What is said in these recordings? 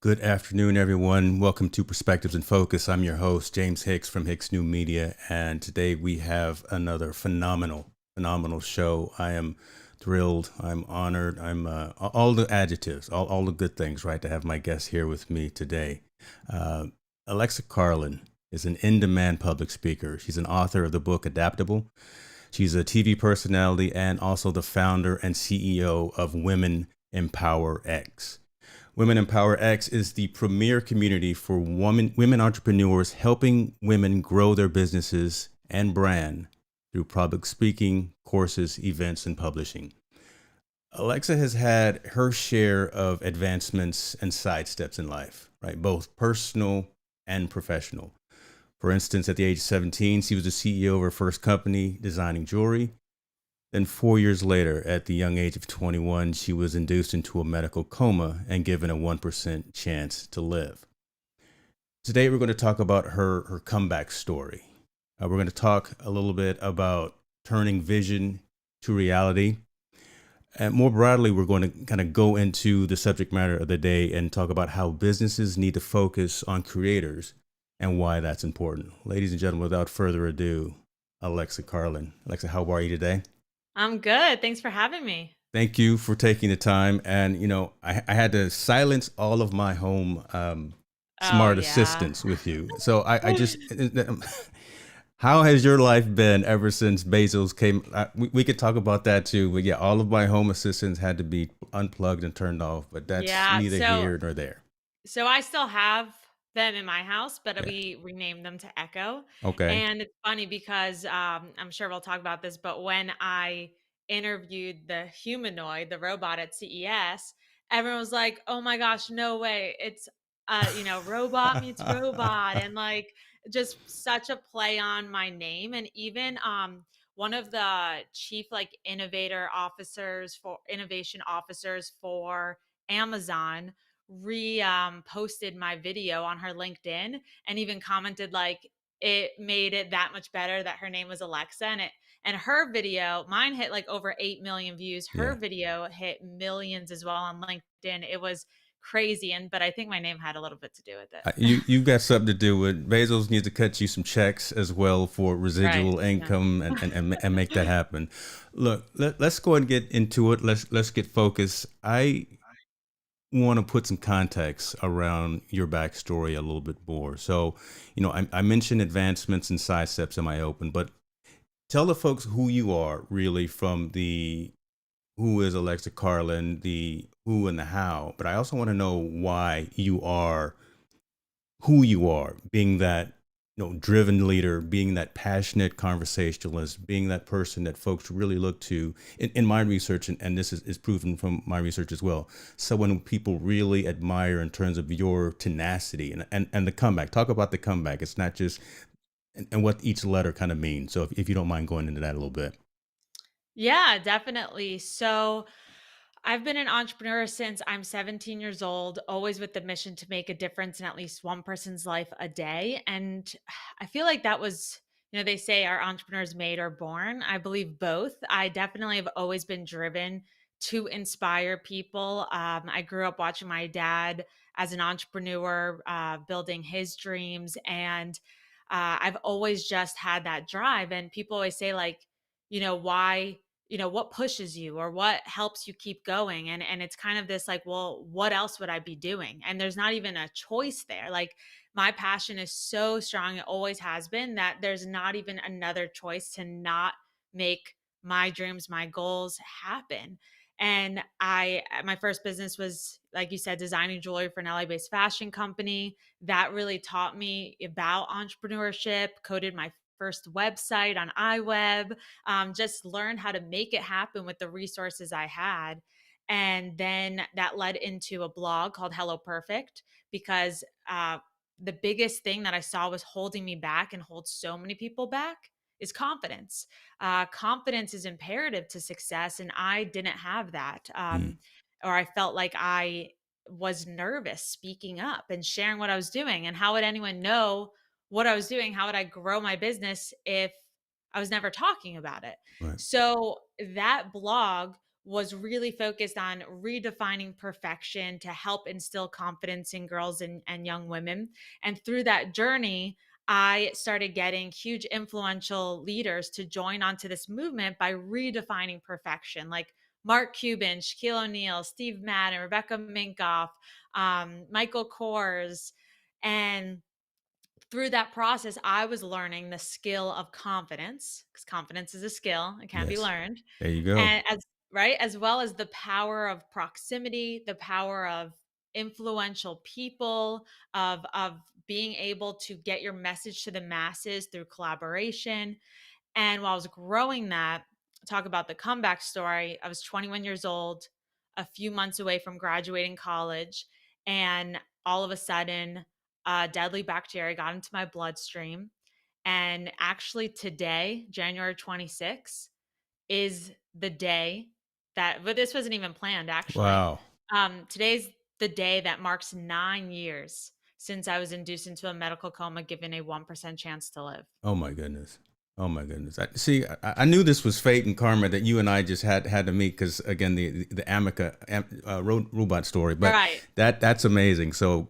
Good afternoon, everyone. Welcome to Perspectives in Focus. I'm your host, James Hicks from Hicks New Media, and today we have another phenomenal show. I am thrilled. I'm honored. I'm all the adjectives, all the good things, right, to have my guest here with me today. Uh, Alexa Carlin is an in-demand public speaker. She's an author of the book Adaptable. She's a TV personality and also the founder and CEO of Women Empower X. Women Empower X is the premier community for women entrepreneurs helping women grow their businesses and brand through public speaking, courses, events, and publishing. Alexa has had her share of advancements and sidesteps in life, right? Both personal and professional. For instance, at the age of 17, she was the CEO of her first company designing jewelry. Then 4 years later, at the young age of 21, she was induced into a medical coma and given a 1% chance to live. Today, we're going to talk about her comeback story. We're going to talk a little bit about turning vision to reality. And more broadly, we're going to kind of go into the subject matter of the day and talk about how businesses need to focus on creators and why that's important. Ladies and gentlemen, without further ado, Alexa Carlin. Alexa, how are you today? I'm good. Thanks for having me. Thank you for taking the time. And, I had to silence all of my home Oh, smart yeah. assistants with you. So I just, how has your life been ever since Bezos came? We could talk about that too. But yeah, all of my home assistants had to be unplugged and turned off, but that's Yeah, neither so here nor there. so I still have them in my house, but Yeah. we renamed them to Echo, Okay. and it's funny because, I'm sure we'll talk about this, but when I interviewed the humanoid, the robot at CES, everyone was like, "Oh my gosh, no way. It's, robot meets robot," and, like, just such a play on my name, and even, one of the chief, like, innovation officers for Amazon posted my video on her LinkedIn and even commented like it made it that much better that her name was Alexa and her video, mine hit like over 8 million views. Her Yeah. video hit millions as well on LinkedIn. It was crazy, and but I think my name had a little bit to do with it. You've got something to do with Bezos needs to cut you some checks as well for Right. residual Yeah. income and make that happen. Look, let's go and get into it. Let's get focused. I want to put some context around your backstory a little bit more. So, I mentioned advancements and side steps in my open, but tell the folks who you are really from the who is Alexa Carlin, the who and the how. But I also want to know why you are who you are, being that driven leader, being that passionate conversationalist, being that person that folks really look to in my research, and this is proven from my research as well. Someone who people really admire in terms of your tenacity and the comeback. Talk about the comeback. It's not just and what each letter kind of means. So if you don't mind going into that a little bit. Yeah, definitely. So I've been an entrepreneur since I'm 17 years old, always with the mission to make a difference in at least one person's life a day. And I feel like that was, they say are entrepreneurs made or born. I believe both. I definitely have always been driven to inspire people. I grew up watching my dad as an entrepreneur, building his dreams. And I've always just had that drive. And people always say, like, why? What pushes you or what helps you keep going, and it's kind of this like, well, what else would I be doing? And there's not even a choice there. Like, my passion is so strong, it always has been, that there's not even another choice to not make my dreams, my goals happen. And my first business was, like you said, designing jewelry for an LA-based fashion company. That really taught me about entrepreneurship, coded my first website on iWeb, just learned how to make it happen with the resources I had. And then that led into a blog called Hello Perfect because the biggest thing that I saw was holding me back and holds so many people back is confidence. Confidence is imperative to success, and I didn't have that. Mm, Or I felt like I was nervous speaking up and sharing what I was doing. And how would anyone know what I was doing? How would I grow my business if I was never talking about it? right. So that blog was really focused on redefining perfection to help instill confidence in girls and young women. And through that journey, I started getting huge influential leaders to join onto this movement by redefining perfection, like Mark Cuban, Shaquille O'Neal, Steve Madden, Rebecca Minkoff, Michael Kors. And through that process, I was learning the skill of confidence, because confidence is a skill, it can be Yes. learned. There you go. And as right, as well as the power of proximity, the power of influential people, of being able to get your message to the masses through collaboration. And while I was growing that, talk about the comeback story, I was 21 years old, a few months away from graduating college, and all of a sudden, a deadly bacteria got into my bloodstream. And actually, today, January 26th, is the day that, but this wasn't even planned actually. Wow. Today's the day that marks 9 years since I was induced into a medical coma, given a 1% chance to live. Oh my goodness. Oh my goodness. I knew this was fate and karma that you and I just had to meet because again the Amica robot story, All but right. that's amazing. So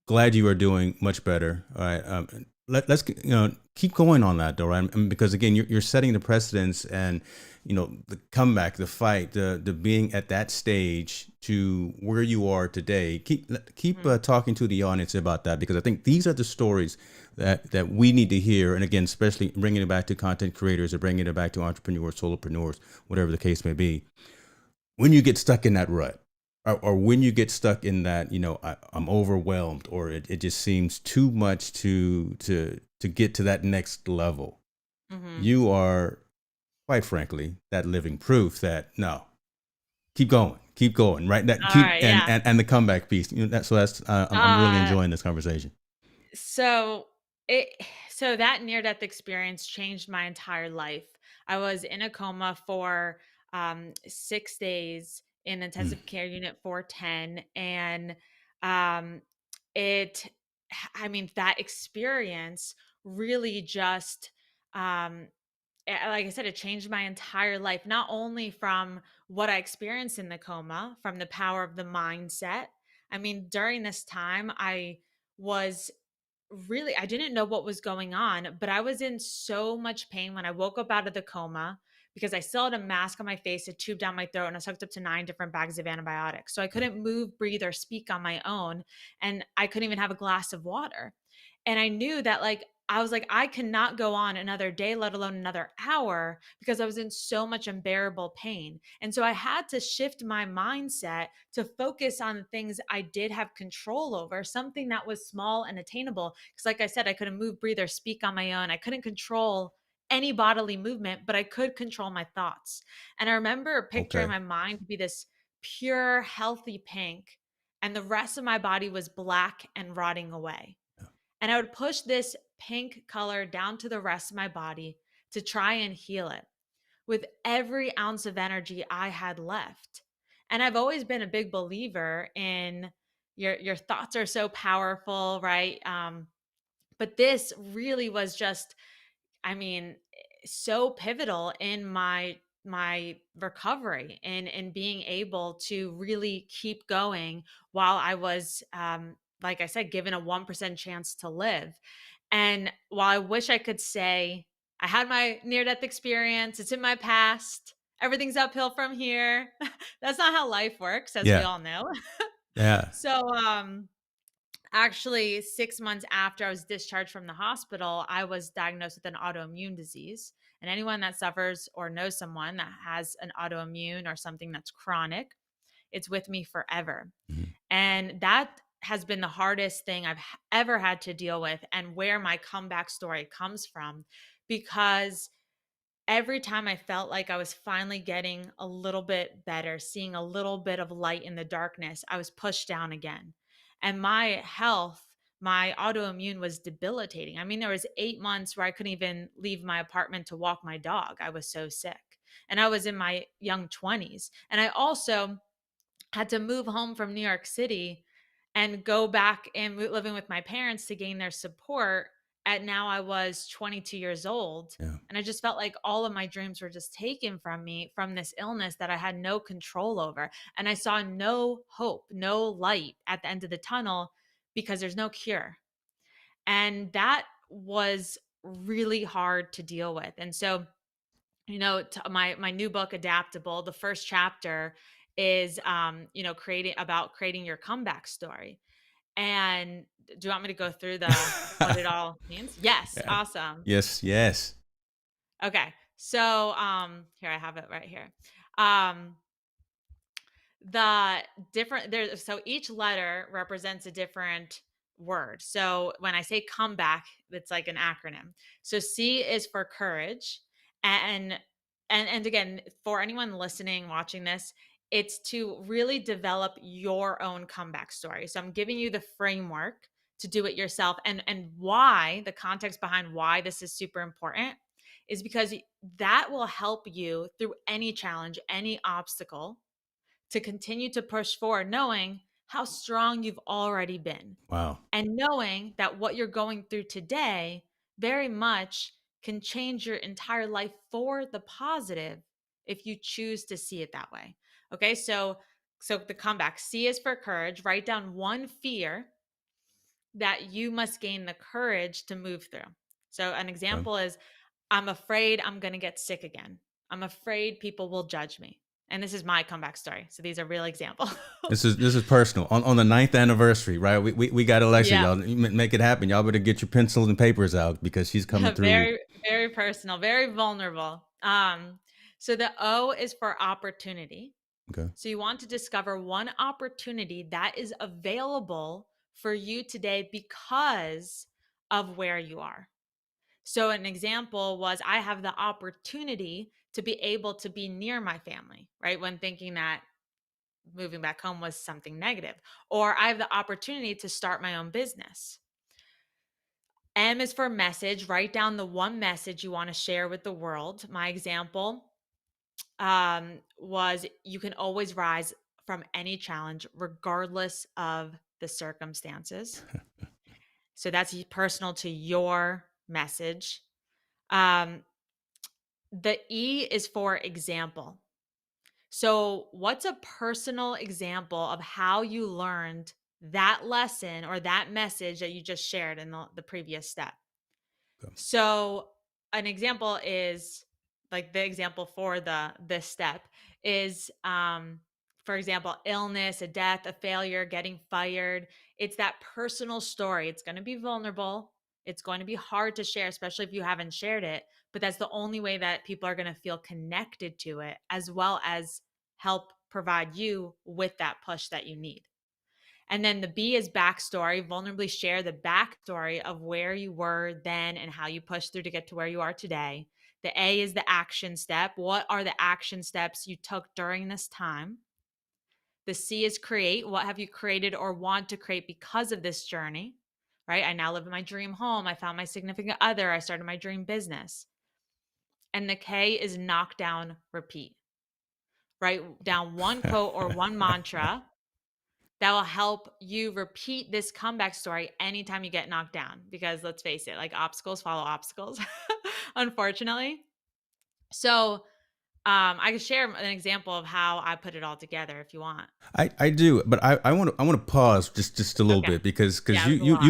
glad you are doing much better. All right. Let's keep going on that though, right? I mean, because again, you're setting the precedence, and the comeback, the fight, the being at that stage to where you are today. Keep Mhm. talking to the audience about that, because I think these are the stories that we need to hear. And again, especially bringing it back to content creators or bringing it back to entrepreneurs, solopreneurs, whatever the case may be, when you get stuck in that rut, or when you get stuck in that, I'm overwhelmed, or it just seems too much to get to that next level. Mhm. You are, quite frankly, that living proof that no, keep going, right? That All keep right, yeah. and the comeback piece. That's I'm really Uh, enjoying this conversation. so it so that near death experience changed my entire life. I was in a coma for 6 days in Mm, intensive care unit 410, and um it I mean, that experience really just um like I said, it changed my entire life, not only from what I experienced in the coma, from the power of the mindset. I mean, during this time, was I didn't know what was going on, but I was in so much pain when I woke up out of the coma, because I still had a mask on my face, a tube down my throat, and I was hooked up to 9 different bags of antibiotics. So I uh, couldn't move, breathe, or speak on my own. And I couldn't even have a glass of water. And I knew that, like, I was like, I cannot go on another day, let alone another hour, because I was in so much unbearable pain. And so I had to shift my mindset to focus on the things I did have control over, something that was small and attainable. Because, like I said, I couldn't move, breathe, or speak on my own. I couldn't control any bodily movement, but I could control my thoughts. And I remember picturing okay. my mind to be this pure, healthy pink, and the rest of my body was black and rotting away. And I would push this pink color down to the rest of my body to try and heal it with every ounce of energy I had left. And I've always been a big believer in your thoughts are so powerful, right? But this really was just, I mean, so pivotal in my recovery and being able to really keep going while I was, like I said, given a 1% chance to live. And while I wish I could say I had my near death experience, it's in my past, everything's uphill from here. That's not how life works, as we Yeah. all know. Yeah. So, actually, 6 months after I was discharged from the hospital, I was diagnosed with an autoimmune disease. And anyone that suffers or knows someone that has an autoimmune or something that's chronic, it's with me forever. Mhm. And that has been the hardest thing I've ever had to deal with, and where my comeback story comes from, because every time I felt like I was finally getting a little bit better, seeing a little bit of light in the darkness, I was pushed down again. And my health, my autoimmune was debilitating. I mean, there was 8 months where I couldn't even leave my apartment to walk my dog. I was so sick. And I was in my young 20s. And I also had to move home from New York City and go back and living with my parents to gain their support at now I was 22 years old, Yeah. and I just felt like all of my dreams were just taken from me from this illness that I had no control over. And I saw no hope, no light at the end of the tunnel because there's no cure. And that was really hard to deal with. And so, my new book, Adaptable, the first chapter is creating your comeback story. And do you want me to go through the what it all means? Yes, Yeah. awesome. Yes, yes. Okay. So, here I have it right here. Um, the different there so each letter represents a different word. So when I say comeback, it's like an acronym. So C is for courage, and and again, for anyone listening, watching this, it's to really develop your own comeback story. So I'm giving you the framework to do it yourself, and why, the context behind why this is super important is because that will help you through any challenge, any obstacle, to continue to push forward, knowing how strong you've already been, Wow. and knowing that what you're going through today very much can change your entire life for the positive if you choose to see it that way. Okay, so the comeback, C is for courage. Write down one fear that you must gain the courage to move through. So an Okay. example is, I'm afraid I'm going to get sick again. I'm afraid people will judge me. And this is my comeback story. So these are real examples. This is personal. On the ninth anniversary, right? We got Alexa, Yeah. y'all. Make it happen. Y'all better get your pencils and papers out because she's coming through. Very, very personal, very vulnerable. So the O is for opportunity. Okay. So you want to discover one opportunity that is available for you today because of where you are. So an example was, I have the opportunity to be able to be near my family, right? When thinking that moving back home was something negative. Or I have the opportunity to start my own business. M is for message. Write down the one message you want to share with the world. My example was, you can always rise from any challenge, regardless of the circumstances. So that's personal to your message. Um, the E is for example. So, what's a personal example of how you learned that lesson or that message that you just shared in the previous step? Okay. So, an example is, like, the example for this step is, for example, illness, a death, a failure, getting fired. It's that personal story. It's going to be vulnerable. It's going to be hard to share, especially if you haven't shared it. But that's the only way that people are going to feel connected to it, as well as help provide you with that push that you need. And then the B is backstory. Vulnerably share the backstory of where you were then and how you pushed through to get to where you are today. The A is the action step. What are the action steps you took during this time? The C is create. What have you created or want to create because of this journey? Right? I now live in my dream home. I found my significant other. I started my dream business. And the K is knock down, repeat. Write down one quote or one mantra that will help you repeat this comeback story anytime you get knocked down. Because let's face it, like, obstacles follow obstacles, unfortunately. So, I can share an example of how I put it all together if you want. I do, but I want to pause just a little Okay. bit because Yeah, it you was a you lot.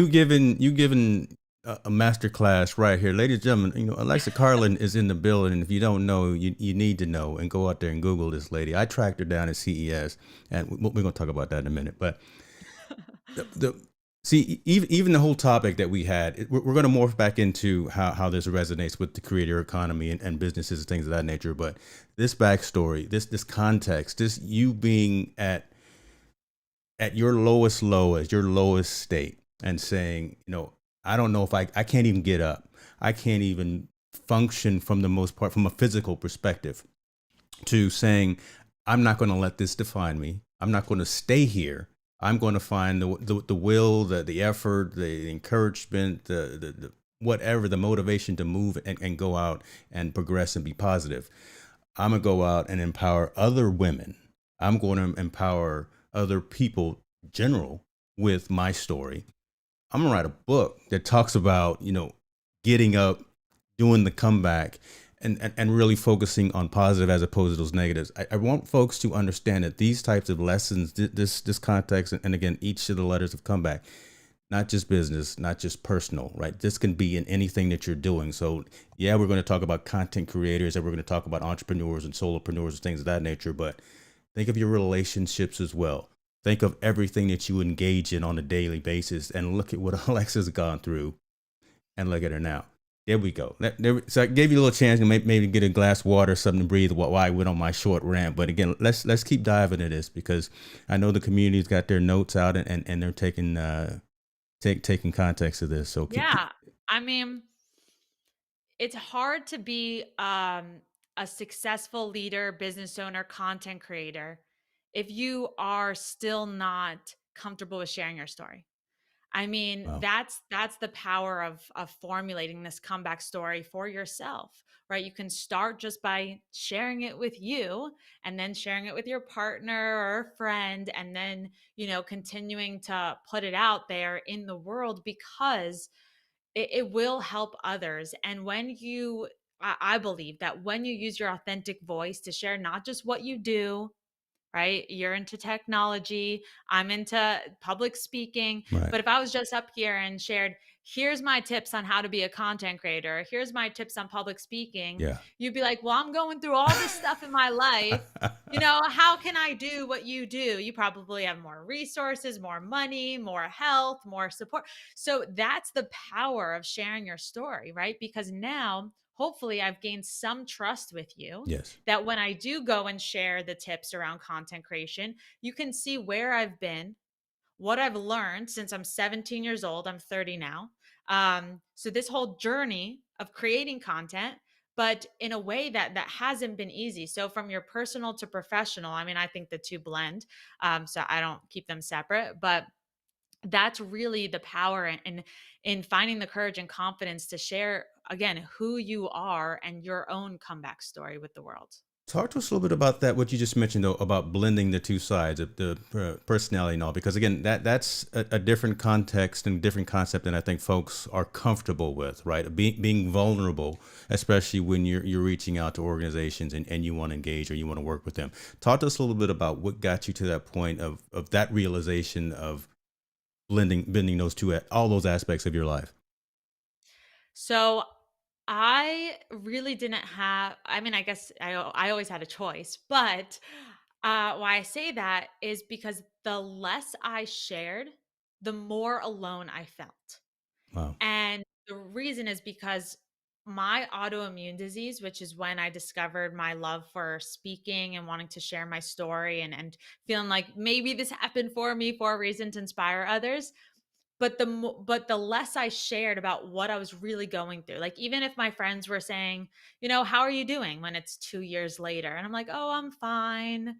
you given a master class right here, ladies and gentlemen. Alexa Carlin is in the building, and if you don't know, you need to know and go out there and Google this lady. I tracked her down at CES, and we're gonna talk about that in a minute. But the see, even the whole topic that we had, we're going to morph back into how this resonates with the creator economy and businesses and things of that nature. But this backstory, this context, this you being at your lowest low, at your lowest state, and saying, I don't know if I can't even get up, I can't even function from the most part from a physical perspective, to saying, I'm not going to let this define me. I'm not going to stay here. I'm going to find the will, the effort, the encouragement, the whatever, the motivation to move and go out and progress and be positive. I'm going to go out and empower other women. I'm going to empower other people general with my story. I'm going to write a book that talks about, getting up, doing the comeback, and really focusing on positive as opposed to those negatives. I want folks to understand that these types of lessons, this context, and again, each of the letters of comeback, not just business, not just personal, right? This can be in anything that you're doing. So yeah, we're going to talk about content creators, and we're going to talk about entrepreneurs and solopreneurs and things of that nature, but think of your relationships as well. Think of everything that you engage in on a daily basis and look at what Alexa's gone through and look at her now. There we go. So I gave you a little chance to maybe get a glass of water, something to breathe while I went on my short rant. But again, let's keep diving into this because I know the community's got their notes out and they're taking context of this. So Yeah. I mean, it's hard to be a successful leader, business owner, content creator if you are still not comfortable with sharing your story. I mean, wow. that's the power of formulating this comeback story for yourself, right? You can start just by sharing it with you and then sharing it with your partner or a friend and then, continuing to put it out there in the world because it will help others. And when I believe that when you use your authentic voice to share not just what you do, right? You're into technology. I'm into public speaking. Right. But if I was just up here and shared, here's my tips on how to be a content creator, here's my tips on public speaking, Yeah. you'd be like, well, I'm going through all this stuff in my life. How can I do what you do? You probably have more resources, more money, more health, more support. So that's the power of sharing your story, right? Because now, hopefully, I've gained some trust with you Yes. that when I do go and share the tips around content creation, you can see where I've been, what I've learned since I'm 17 years old. I'm 30 now. So this whole journey of creating content, but in a way that hasn't been easy. So from your personal to professional, I mean, I think the two blend. So I don't keep them separate, but that's really the power in finding the courage and confidence to share again who you are and your own comeback story with the world. Talk to us a little bit about that. What you just mentioned, though, about blending the two sides of the personality and all, because again, that's a different context and different concept than I think folks are comfortable with, right? Being vulnerable, especially when you're reaching out to organizations and you want to engage or you want to work with them. Talk to us a little bit about what got you to that point of that realization of blending those two, all those aspects of your life. So I really didn't have, I mean, I guess I always had a choice, but why I say that is because the less I shared, the more alone I felt. Wow. And the reason is because my autoimmune disease, which is when I discovered my love for speaking and wanting to share my story and feeling like maybe this happened for me for a reason to inspire others, but the less I shared about what I was really going through, like even if my friends were saying, "How are you doing?" when it's 2 years later and I'm like, "Oh, I'm fine."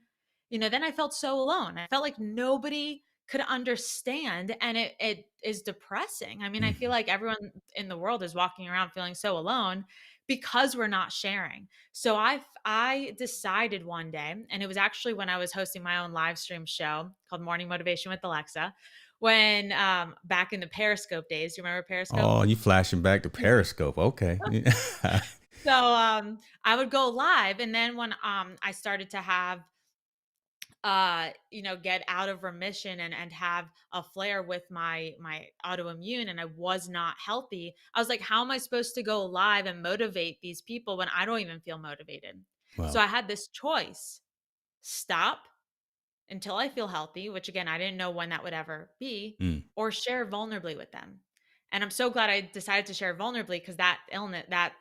Then I felt so alone. I felt like nobody could understand and it is depressing. I mean, I feel Mhm. like everyone in the world is walking around feeling so alone because we're not sharing. So I decided one day, and it was actually when I was hosting my own live stream show called Morning Motivation with Alexa, when back in the Periscope days. You remember Periscope? Oh, you flashing back to Periscope. Okay. So I would go live, and then when I started to have get out of remission and have a flare with my autoimmune and I was not healthy, I was like, how am I supposed to go live and motivate these people when I don't even feel motivated? So Wow. I had this choice: stop until I feel healthy, which again, I didn't know when that would ever be, Mm. or share vulnerably with them. And I'm so glad I decided to share vulnerably because that illness, that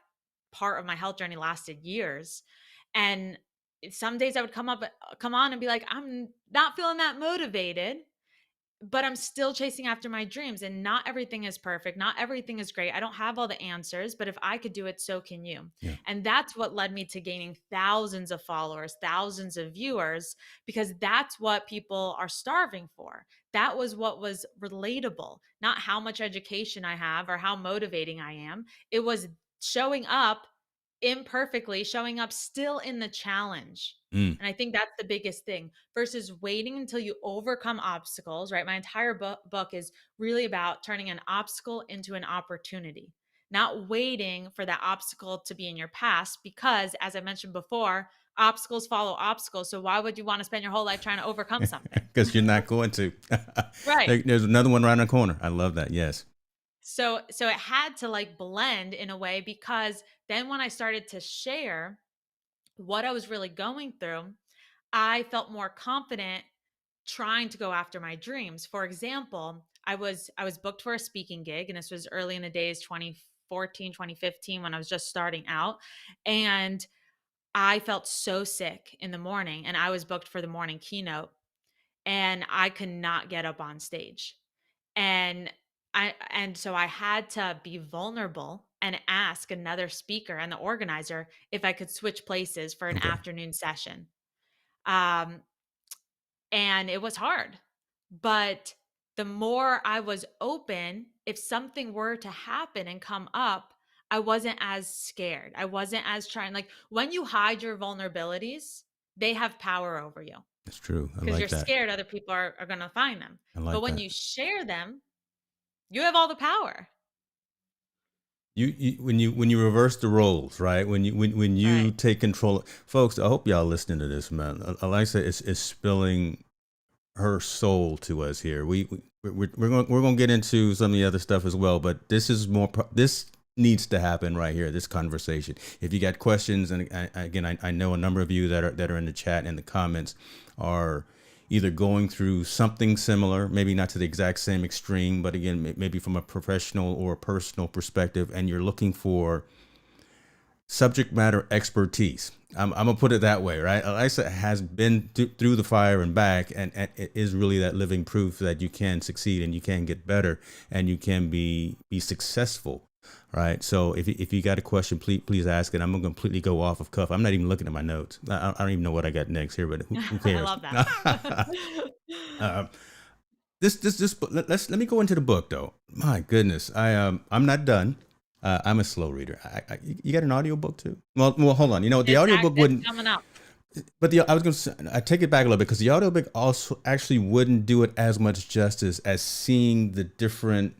part of my health journey lasted years. And some days I would come on and be like, I'm not feeling that motivated, but I'm still chasing after my dreams and not everything is perfect. Not everything is great. I don't have all the answers, but if I could do it, so can you. Yeah. And that's what led me to gaining thousands of followers, thousands of viewers, because that's what people are starving for. That was what was relatable, not how much education I have or how motivating I am. It was showing up imperfectly, showing up still in the challenge. Mm. And I think that's the biggest thing versus waiting until you overcome obstacles, right? My entire book is really about turning an obstacle into an opportunity, not waiting for that obstacle to be in your past. Because, as I mentioned before, obstacles follow obstacles. So, why would you want to spend your whole life trying to overcome something? Because you're not going to. Right. There's another one around the corner. I love that. Yes. So it had to like blend in a way, because then when I started to share what I was really going through, I felt more confident trying to go after my dreams. For example, I was booked for a speaking gig, and this was early in the days, 2014, 2015, when I was just starting out, and I felt so sick in the morning, and I was booked for the morning keynote, and I could not get up on stage. And so I had to be vulnerable and ask another speaker and the organizer if I could switch places for an Okay. afternoon session. Um, and it was hard. But the more I was open, if something were to happen and come up, I wasn't as scared. I wasn't as trying. Like, when you hide your vulnerabilities, they have power over you That's true. I because you're like that. scared other people are going to find them. I But like when that. you share them, you have all the power. When you reverse the roles, right? When you Right. take control, folks. I hope y'all listening to this, man. Alexa is spilling her soul to us here. We're going to get into some of the other stuff as well, but this is more. This needs to happen right here. This conversation. If you got questions, and again, I know a number of you that are in the chat and the comments are either going through something similar, maybe not to the exact same extreme, but again, maybe from a professional or a personal perspective, and you're looking for subject matter expertise. I'm gonna put it that way, right? Elisa has been through the fire and back, and it is really that living proof that you can succeed and you can get better and you can be successful, right? So if you got a question, please ask it. I'm gonna completely go off of cuff. I'm not even looking at my notes. I don't even know what I got next here, but who I cares? love that. uh, let me go into the book though. My goodness, I'm not done. I'm a slow reader. You got an audiobook too? Well, hold on. You know the audiobook It's wouldn't, coming up. but I was going to say, I take it back a little bit because the audiobook also actually wouldn't do it as much justice as seeing the different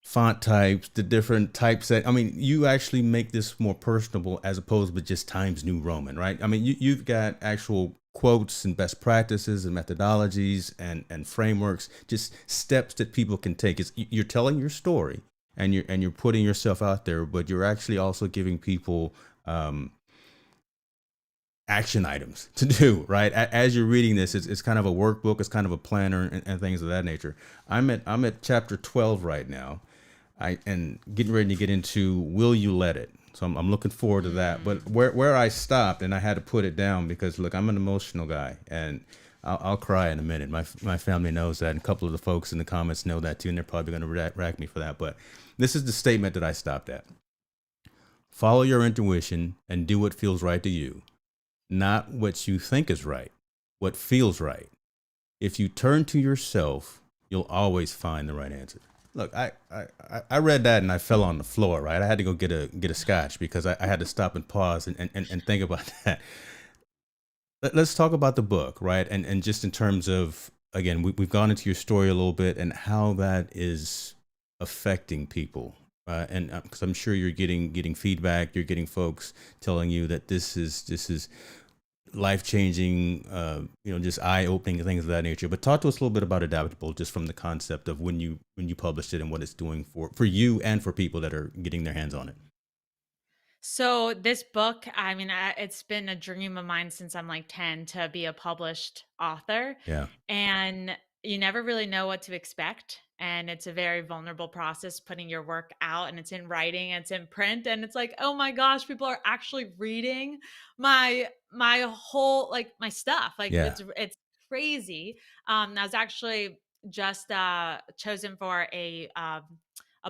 font types, the different typeset. I mean, you actually make this more personable as opposed to just Times New Roman, right? I mean, you've got actual quotes and best practices and methodologies and frameworks, just steps that people can take. You're telling your story and you're putting yourself out there, but you're actually also giving people action items to do, right? As you're reading this, it's kind of a workbook, it's kind of a planner and things of that nature. I'm at chapter 12 right now. And getting ready to get into Will You Let It. So I'm looking forward to that. But Mm. where I stopped and I had to put it down because look, I'm an emotional guy and I'll cry in a minute. My family knows that, and a couple of the folks in the comments know that too, and they're probably going to rack me for that. But this is the statement that I stopped at: follow your intuition and do what feels right to you, not what you think is right, what feels right. If you turn to yourself, you'll always find the right answer. Look, I read that and I fell on the floor, right? I had to go get a scotch because I had to stop and pause and think about that. Let's talk about the book, right? And just in terms of, again, we've gone into your story a little bit and how that is affecting people. And because I'm sure you're getting feedback, you're getting folks telling you that this is life changing, just eye opening things of that nature. But talk to us a little bit about Adaptable, just from the concept of when you published it and what it's doing for you and for people that are getting their hands on it. So this book, I mean, it's been a dream of mine since I'm like 10 to be a published author, Yeah, and you never really know what to expect. And it's a very vulnerable process putting your work out, and it's in writing, it's in print, and it's like, oh my gosh, people are actually reading my whole like my stuff. Like yeah. it's crazy. I was actually just chosen for a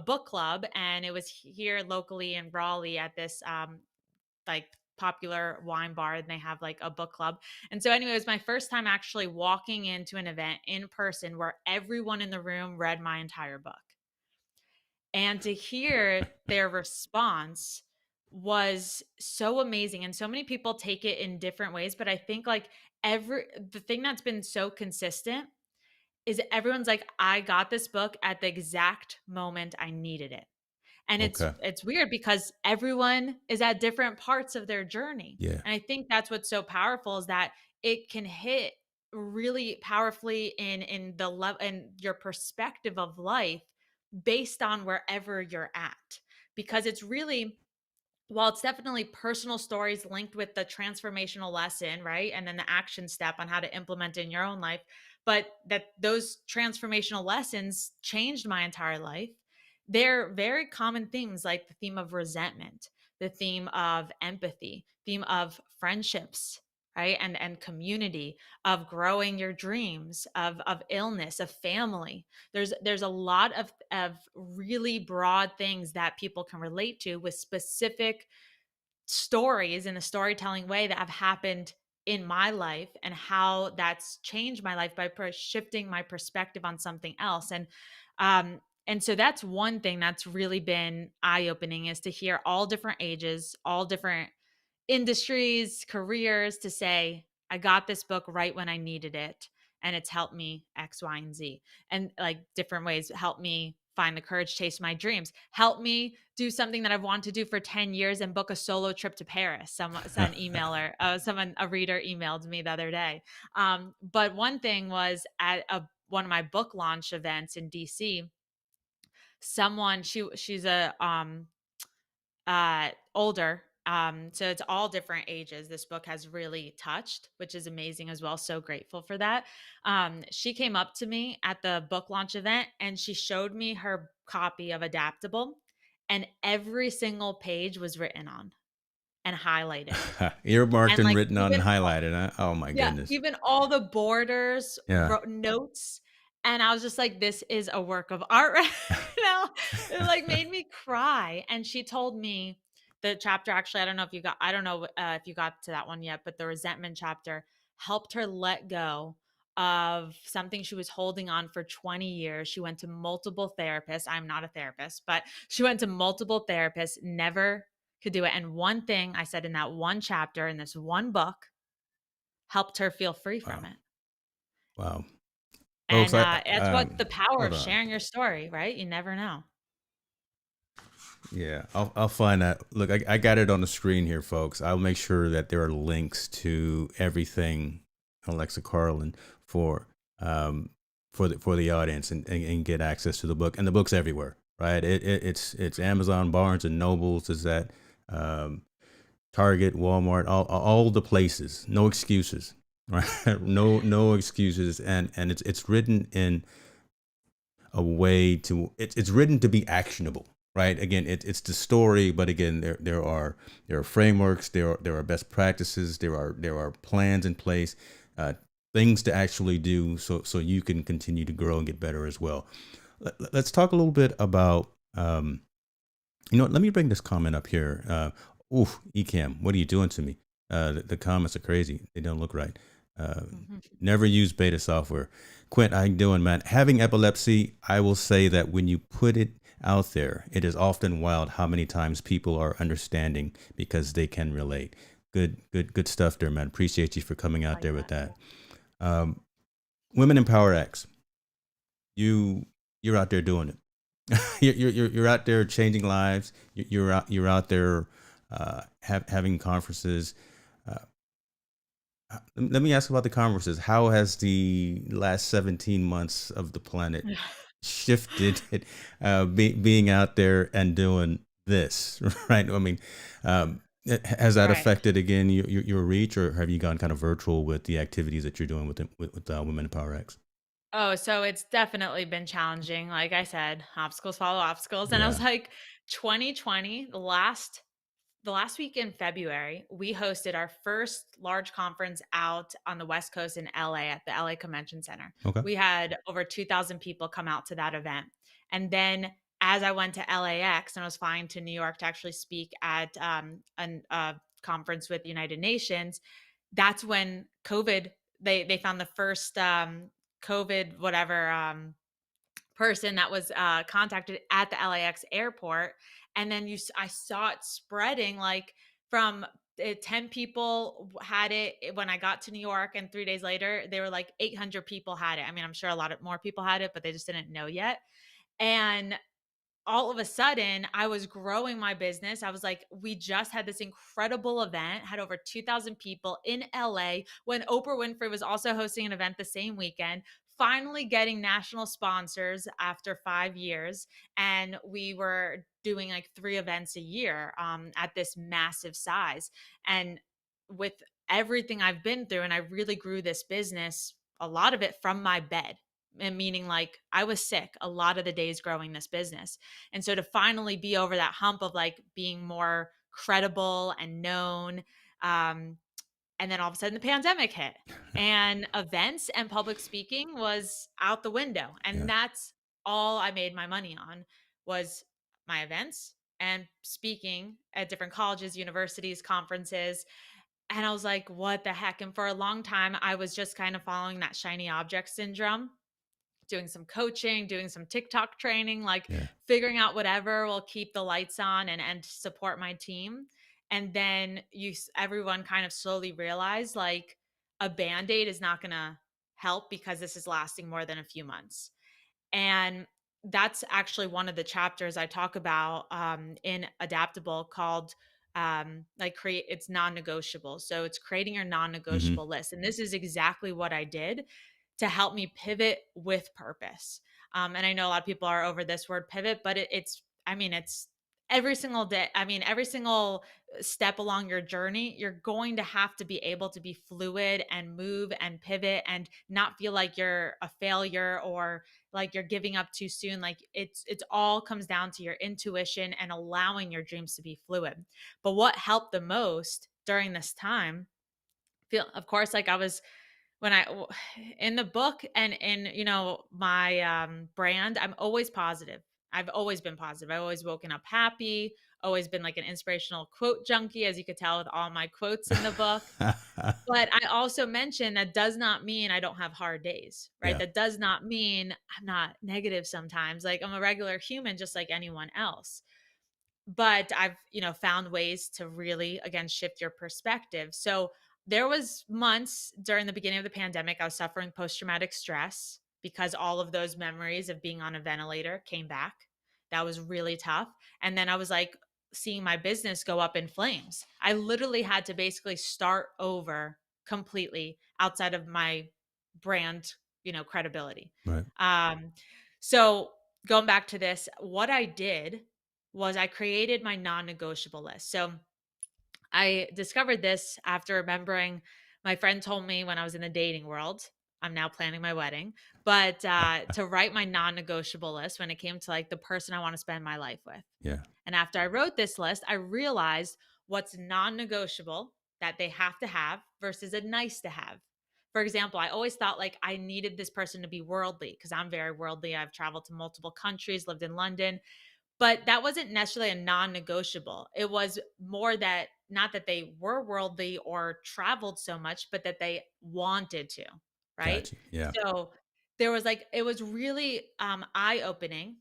book club, and it was here locally in Raleigh at this like popular wine bar, and they have like a book club. And so anyway, it was my first time actually walking into an event in person where everyone in the room read my entire book. And to hear their response was so amazing, and so many people take it in different ways, but I think like every the thing that's been so consistent is everyone's like, I got this book at the exact moment I needed it. And Okay. it's weird because everyone is at different parts of their journey. Yeah. And I think that's what's so powerful is that it can hit really powerfully in the level and your perspective of life based on wherever you're at. Because it's really, while it's definitely personal stories linked with the transformational lesson, right? And then the action step on how to implement in your own life, but that those transformational lessons changed my entire life. They're very common themes like the theme of resentment, the theme of empathy, theme of friendships, right? And community, of growing your dreams, of illness, of family. There's a lot of really broad things that people can relate to with specific stories in a storytelling way that have happened in my life and how that's changed my life by shifting my perspective on something else. And so that's one thing that's really been eye opening, is to hear all different ages, all different industries, careers, to say, I got this book right when I needed it. And it's helped me X, Y, and Z. And like different ways, help me find the courage to chase my dreams, help me do something that I've wanted to do for 10 years and book a solo trip to Paris. An emailer, a reader emailed me the other day. But one thing was at one of my book launch events in DC, she's a older. So it's all different ages. This book has really touched, which is amazing as well. So grateful for that. She came up to me at the book launch event and she showed me her copy of Adaptable, and every single page was written on and highlighted. Earmarked And and like written on even and highlighted. Huh? Oh my yeah, goodness. even all the borders Yeah. wrote notes, and I was just like, "This is a work of art right now." It, like, made me cry, and she told me the chapter actually, I don't know, if you got to that one yet, but the resentment chapter helped her let go of something she was holding on for 20 years. She went to multiple therapists. I'm not a therapist, but she went to multiple therapists, never could do it, and one thing I said in that one chapter in this one book helped her feel free from Wow. it. Wow. Folks, And, that's what the power hold of on. sharing your story, right? You never know. Yeah, I'll find that. Look, I got it on the screen here, folks. I'll make sure that there are links to everything Alexa Carlin for um for the audience, and get access to the book. And the book's everywhere, right? It's Amazon, Barnes and Nobles, is that um Target, Walmart, all the places. No excuses, right? No excuses. And it's written in a way to, it's written to be actionable, right? Again, it's the story, but again, there are frameworks, there are best practices, there are plans in place, uh, things to actually do, so you can continue to grow and get better as well. Let's talk a little bit about let me bring this comment up here. Oof, Ecam, what are you doing to me? The comments are crazy. They don't look right. Uh, Mhm. Never use beta software. Quint, how you doing, man? Having epilepsy, I will say that when you put it out there, it is often wild how many times people are understanding because they can relate. Good stuff there, man. Appreciate you for coming out Like there with that. that. Um, Women in Power X, you you're out there doing it. You're out there changing lives. You're out there having conferences. Uh, Let me ask about the conferences. How has the last 17 months of the planet shifted it, being out there and doing this, right? I mean, has that Right. affected again your reach, or have you gone kind of virtual with the activities that you're doing with Women in Power X? Oh, so it's definitely been challenging. Like I said, obstacles follow obstacles. And I was Yeah. like, 2020, the last week in February, we hosted our first large conference out on the West Coast in LA at the LA Convention Center. Okay. We had over 2,000 people come out to that event. And then as I went to LAX and I was flying to New York to actually speak at a conference with the United Nations, that's when COVID, they found the first COVID, whatever, person that was contacted at the LAX airport. And then I saw it spreading like from 10 people had it when I got to New York, and 3 days later they were like 800 people had it. I mean, I'm sure a lot of more people had it, but they just didn't know yet. And all of a sudden, I was growing my business. I was like, we just had this incredible event, had over 2,000 people in LA when Oprah Winfrey was also hosting an event the same weekend, finally getting national sponsors after 5 years. And we were doing like 3 events a year at this massive size. And with everything I've been through, and I really grew this business, a lot of it from my bed. And meaning like I was sick a lot of the days growing this business. And so to finally be over that hump of like being more credible and known, um, and then all of a sudden the pandemic hit and events and public speaking was out the window. And Yeah. that's all I made my money on was my events and speaking at different colleges, universities, conferences. And I was like, what the heck? And for a long time, I was just kind of following that shiny object syndrome, doing some coaching, doing some TikTok training, like Yeah. figuring out whatever will keep the lights on and support my team. And then everyone kind of slowly realized like a band-aid is not going to help because this is lasting more than a few months. And that's actually one of the chapters I talk about in Adaptable called like create it's non-negotiable. So it's creating your Hmm. non-negotiable list. And this is exactly what I did to help me pivot with purpose. And I know a lot of people are over this word pivot, but I mean, it's every single day. I mean, every single step along your journey, you're going to have to be able to be fluid and move and pivot and not feel like you're a failure or like you're giving up too soon. Like it's all comes down to your intuition and allowing your dreams to be fluid. But what helped the most during this time, feel of course like I was when in the book and in my brand, I'm always positive. I've always been positive. I've always woken up happy, always been like an inspirational quote junkie, as you could tell with all my quotes in the book. But I also mentioned that does not mean I don't have hard days, right? Yeah. That does not mean I'm not negative sometimes. Like I'm a regular human just like anyone else. But I've, found ways to really again shift your perspective. So there was months during the beginning of the pandemic I was suffering post traumatic stress because all of those memories of being on a ventilator came back. That was really tough. And then I was like seeing my business go up in flames. I literally had to basically start over completely outside of my brand, credibility. Right. Um so going back to this, what I did was I created my non-negotiable list. So I discovered this after remembering my friend told me when I was in the dating world. I'm now planning my wedding, but to write my non-negotiable list when it came to like the person I want to spend my life with. Yeah. And after I wrote this list, I realized what's non-negotiable that they have to have versus a nice to have. For example, I always thought like I needed this person to be worldly because I'm very worldly. I've traveled to multiple countries, lived in London, but that wasn't necessarily a non-negotiable. It was more that not that they were worldly or traveled so much, but that they wanted to, right? Gotcha. Yeah. So there was like it was really eye-opening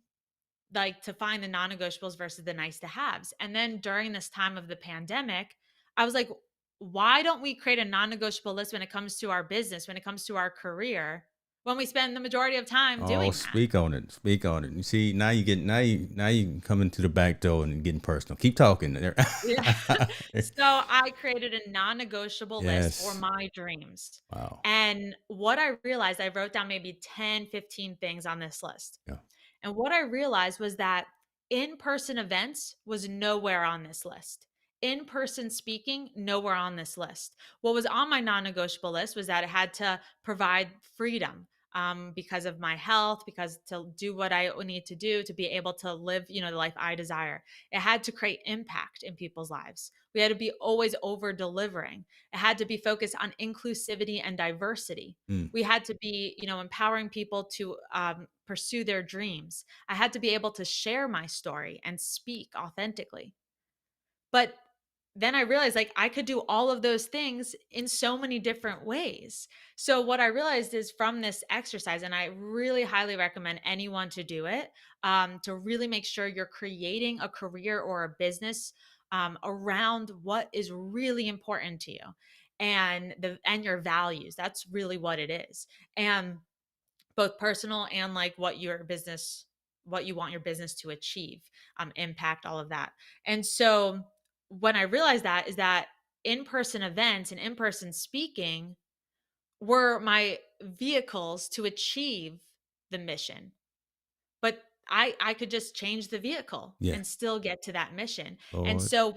like to find the non-negotiables versus the nice to haves. And then during this time of the pandemic, I was like, why don't we create a non-negotiable list when it comes to our business, when it comes to our career, when we spend the majority of time Oh, doing that? speak on it. Speak on it. You see, now you coming to the back door and getting personal. Keep talking there. Yeah. So I created a non-negotiable list for Yes. my dreams. Wow. And what I realized, I wrote down maybe 10, 15 things on this list. Yeah. And what I realized was that in-person events was nowhere on this list. In-person speaking, nowhere on this list. What was on my non-negotiable list was that it had to provide freedom because of my health, because to do what I need to do to be able to live, the life I desire. It had to create impact in people's lives. We had to be always over delivering. It had to be focused on inclusivity and diversity. Mm. We had to be, empowering people to pursue their dreams. I had to be able to share my story and speak authentically. But then I realized like I could do all of those things in so many different ways. So what I realized is from this exercise, and I really highly recommend anyone to do it, to really make sure you're creating a career or a business around what is really important to you and your values. That's really what it is. And both personal and like what your business what you want your business to achieve, impact, all of that. And so when I realized that is that in-person events and in-person speaking were my vehicles to achieve the mission. But I could just change the vehicle Yeah. and still get to that mission. And Lord. so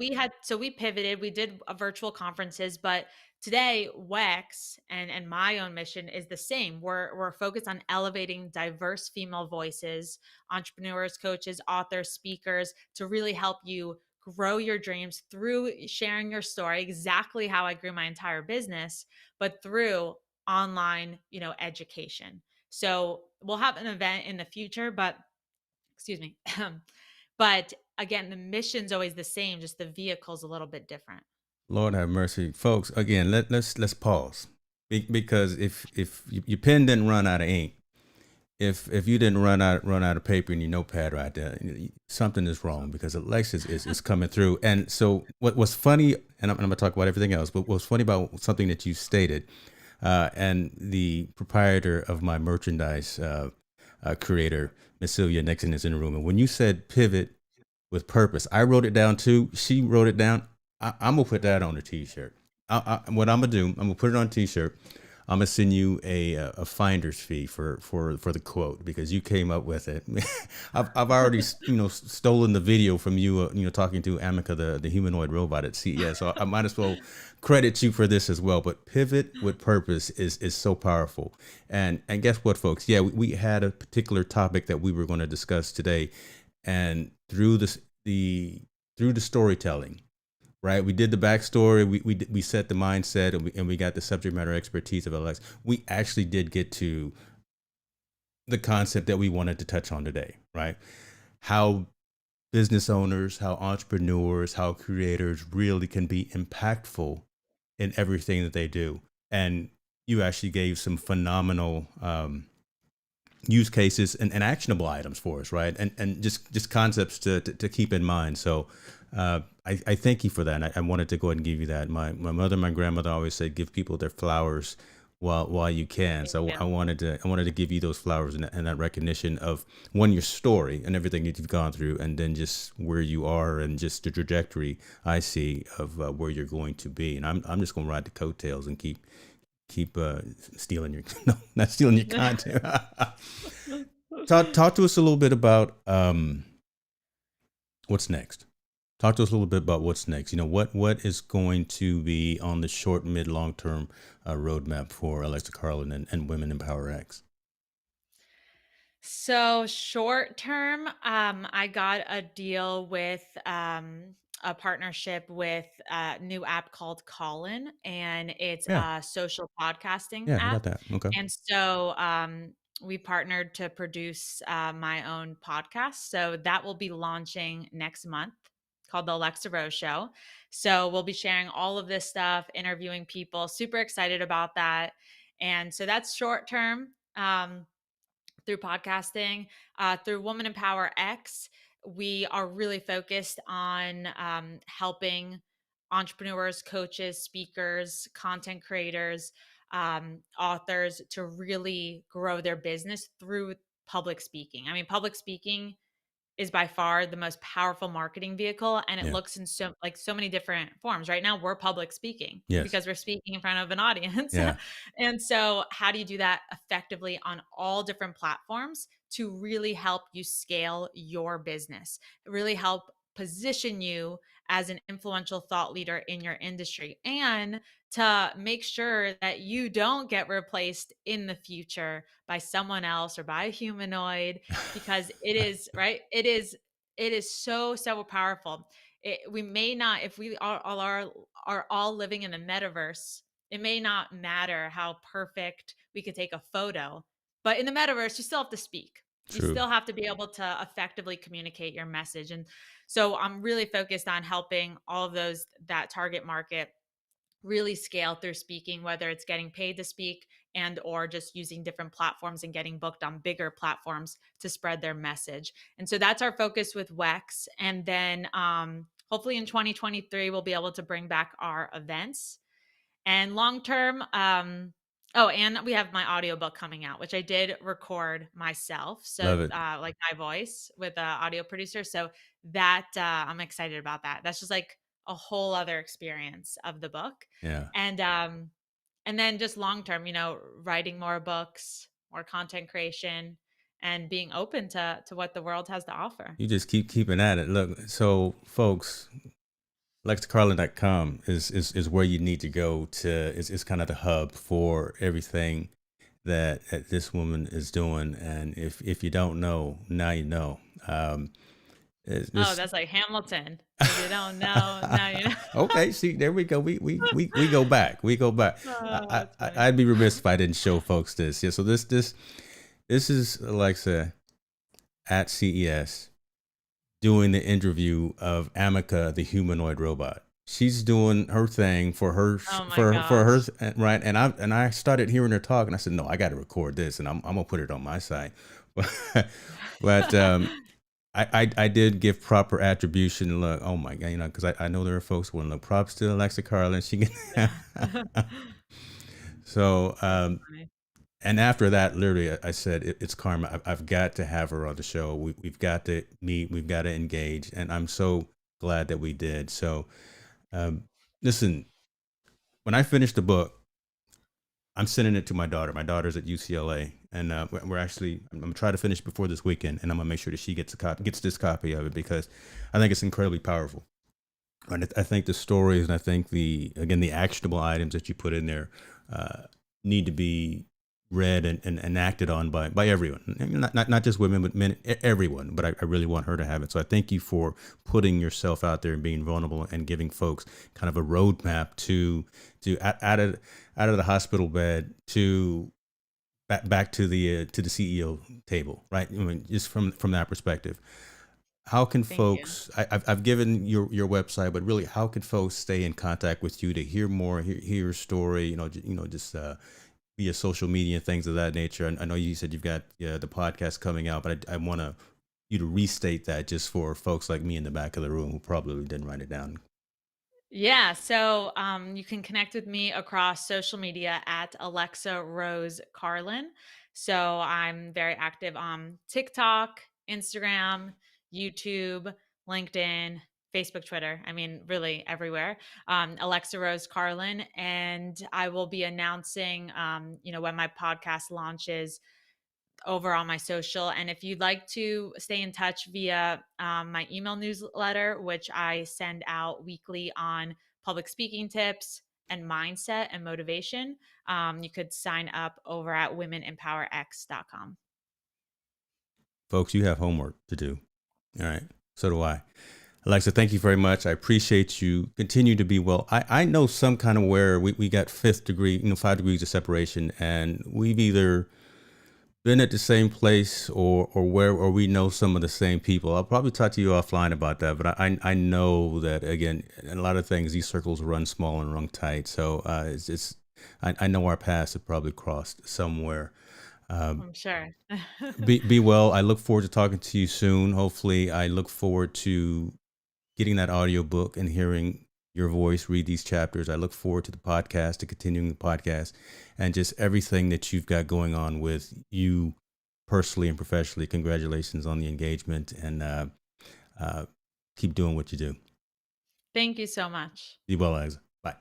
we pivoted, we did virtual conferences, but today WEX and my own mission is the same. We're focused on elevating diverse female voices, entrepreneurs, coaches, authors, speakers to really help you grow your dreams through sharing your story, exactly how I grew my entire business, but through online, education. So we'll have an event in the future, but excuse me. But again, the mission's always the same, just the vehicle's a little bit different. Lord have mercy, folks. Again, let's pause. Because if your pen didn't run out of ink, if you didn't run out of paper in your notepad right there, something is wrong, because Alexis is coming through. And so what's funny, and I'm going to talk about everything else, but what's funny about something that you stated, and the proprietor of my merchandise creator, Miss Sylvia Nixon, is in the room. And when you said pivot with purpose, I wrote it down too. She wrote it down. I'm gonna put that on a T-shirt. What I'm gonna do, I'm gonna put it on a T-shirt. I'm gonna send you a finder's fee for the quote, because you came up with it. I've already stolen the video from you, talking to Amica, the humanoid robot at CES. So I might as well credit you for this as well. But pivot with purpose is so powerful. And guess what, folks? Yeah, we had a particular topic that we were going to discuss today, and through the storytelling, right? We did the backstory. We set the mindset, and we got the subject matter expertise of Alex. We actually did get to the concept that we wanted to touch on today, right? How business owners, how entrepreneurs, how creators really can be impactful in everything that they do. And you actually gave some phenomenal use cases and actionable items for us, right? And just concepts to keep in mind. So I thank you for that. And I wanted to go ahead and give you that. My mother, my grandmother always said, give people their flowers while you can. Thank So you. I wanted to give you those flowers and that recognition of, one, your story and everything that you've gone through, and then just where you are and just the trajectory I see of where you're going to be. And I'm just going to ride the coattails and keep stealing your no, not stealing your content. Talk to us a little bit about what's next. Talk to us a little bit about what's next. What is going to be on the short, mid, long term roadmap for Alexa Carlin and Women in Power X. So short term, I got a deal with a partnership with a new app called Carlin, and it's Yeah, a social podcasting yeah, I got app. that. Okay. And so we partnered to produce my own podcast. So that will be launching next month, called the Alexa Rose Show. So we'll be sharing all of this stuff, interviewing people. Super excited about that. And so that's short term. Through podcasting, through Woman in Power X, we are really focused on helping entrepreneurs, coaches, speakers, content creators, authors to really grow their business through public speaking. I mean, public speaking is by far the most powerful marketing vehicle, and it Yeah. looks in so many different forms. Right now we're public speaking Yes. because we're speaking in front of an audience. Yeah. And so how do you do that effectively on all different platforms to really help you scale your business, really help position you as an influential thought leader in your industry, and to make sure that you don't get replaced in the future by someone else or by a humanoid, because it is right, it is so powerful. We may not, if we are all living in the metaverse, it may not matter how perfect we could take a photo, but in the metaverse you still have to speak, you True. still have to be able to effectively communicate your message. And so I'm really focused on helping all of those, that target market, really scale through speaking, whether it's getting paid to speak and or just using different platforms and getting booked on bigger platforms to spread their message. And so that's our focus with WEX. And then hopefully in 2023 we'll be able to bring back our events. And long term, Oh, and we have my audiobook coming out, which I did record myself. So, Love it. like my voice with a audio producer. So that I'm excited about that. That's just like a whole other experience of the book. Yeah. And and then just long term, writing more books, more content creation, and being open to what the world has to offer. You just keep keeping at it. Look, so folks, LexCarlin.com is where you need to go to. Is kind of the hub for everything that this woman is doing. And if you don't know, now you know. Oh, This that's like Hamilton. If you don't know, now you know. okay. See, there we go. We go back. We go back. Oh, that's funny. I'd be remiss if I didn't show folks this. Yeah. So this is Alexa at CES doing the interview of Amica, the humanoid robot. She's doing her thing for her Oh my for her gosh. right, and I started hearing her talk, and I said, no, I got to record this, and I'm gonna put it on my site, but I did give proper attribution. Look, oh my god, because I know there are folks who want to look props to Alexa Carlin. She can. Yeah. So That's funny. and after that, literally, I said, it's karma. I've got to have her on the show. We've got to meet. We've got to engage. And I'm so glad that we did. So, um, listen, when I finish the book, I'm sending it to my daughter. My daughter's at UCLA. And we're actually, I'm going to try to finish before this weekend. And I'm going to make sure that she gets this copy of it because I think it's incredibly powerful. And I think the stories and I think the actionable items that you put in there uh, need to be read and acted on by everyone, not just women, but men, everyone. But I really want her to have it. So I thank you for putting yourself out there and being vulnerable and giving folks kind of a roadmap to out of the hospital bed to back to the CEO table, right? I mean, just from that perspective. How can Thank you. folks? I've given your website, but really, how can folks stay in contact with you to hear more, hear your story? Just via social media, things of that nature. And I know you said you've got the podcast coming out, but I want you to restate that just for folks like me in the back of the room who probably didn't write it down. Yeah, so you can connect with me across social media at Alexa Rose Carlin. So I'm very active on TikTok, Instagram, YouTube, LinkedIn, Facebook, Twitter. I mean, really everywhere. Alexa Rose Carlin, and I will be announcing, when my podcast launches over on my social. And if you'd like to stay in touch via my email newsletter, which I send out weekly on public speaking tips and mindset and motivation, you could sign up over at womenempowerx.com. Folks, you have homework to do. All right. So do I. Alexa, thank you very much. I appreciate you. Continue to be well. I know some kind of where we got fifth degree, 5 degrees of separation, and we've either been at the same place or we know some of the same people. I'll probably talk to you offline about that, but I know that again, in a lot of things, these circles run small and run tight. So it's I know our paths have probably crossed somewhere. Um, I'm sure. be well. I look forward to talking to you soon. Hopefully, I look forward to getting that audiobook and hearing your voice read these chapters. I look forward to the podcast, to continuing the podcast, and just everything that you've got going on with you personally and professionally. Congratulations on the engagement and uh, keep doing what you do. Thank you so much. Be well, Alexa. Bye.